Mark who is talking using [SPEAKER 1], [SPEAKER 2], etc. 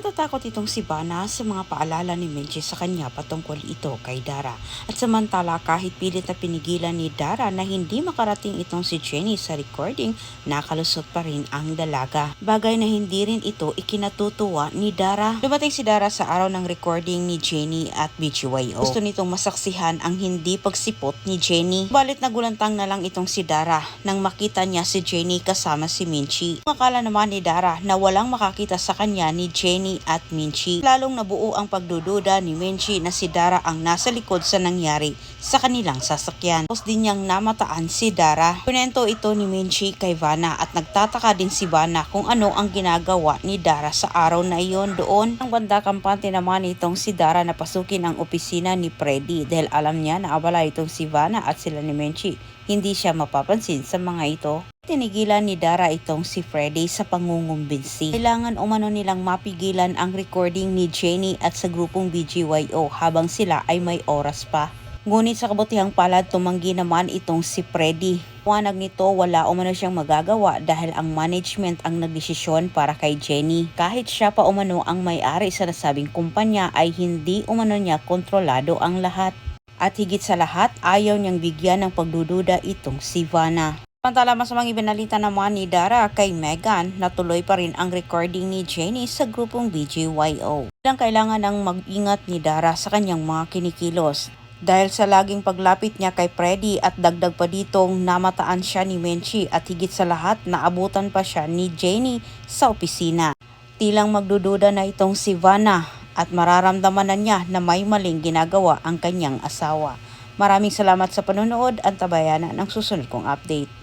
[SPEAKER 1] Natatakot itong si Vanna sa mga paalala ni Menchie sa kanya patungkol ito kay Dara. At samantala kahit pilit na pinigilan ni Dara na hindi makarating itong si Jenny sa recording, nakalusot pa rin ang dalaga. Bagay na hindi rin ito ikinatutuwa ni Dara. Dumating si Dara sa araw ng recording ni Jenny at BGYO. Gusto nitong masaksihan ang hindi pagsipot ni Jenny. Balit nagulantang na lang itong si Dara nang makita niya si Jenny kasama si Menchie. Akala naman ni Dara na walang makakita sa kanya ni Jenny at Menchie. Lalong nabuo ang pagdududa ni Menchie na si Dara ang nasa likod sa nangyari sa kanilang sasakyan. Tapos din niyang namataan si Dara. Pinento ito ni Menchie kay Vanna at nagtataka din si Vanna kung ano ang ginagawa ni Dara sa araw na iyon doon. Ang banda kampante naman itong si Dara na pasukin ang opisina ni Freddy dahil alam niya na abala itong si Vanna at sila ni Menchie. Hindi siya mapapansin sa mga ito. Tinigilan ni Dara itong si Freddy sa pangungumbinsi. Kailangan umano nilang mapigilan ang recording ni Jenny at sa grupong BGYO habang sila ay may oras pa. Ngunit sa kabutihang palad tumanggi naman itong si Freddy. Wanag nito wala umano siyang magagawa dahil ang management ang nagdesisyon para kay Jenny. Kahit siya pa umano ang may-ari sa nasabing kumpanya ay hindi umano niya kontrolado ang lahat. At higit sa lahat ayaw niyang bigyan ng pagdududa itong si Vanna. Samantala masamang ibinalita naman ni Dara kay Megan na tuloy pa rin ang recording ni Jenny sa grupong BGYO. Kailangan ng mag-ingat ni Dara sa kanyang mga kinikilos. Dahil sa laging paglapit niya kay Freddy at dagdag pa ditong namataan siya ni Menchie at higit sa lahat naabutan pa siya ni Jenny sa opisina. Tilang magdududa na itong si Vanna at mararamdaman na niya na may maling ginagawa ang kanyang asawa. Maraming salamat sa panonood at tabayanan ng susunod kong update.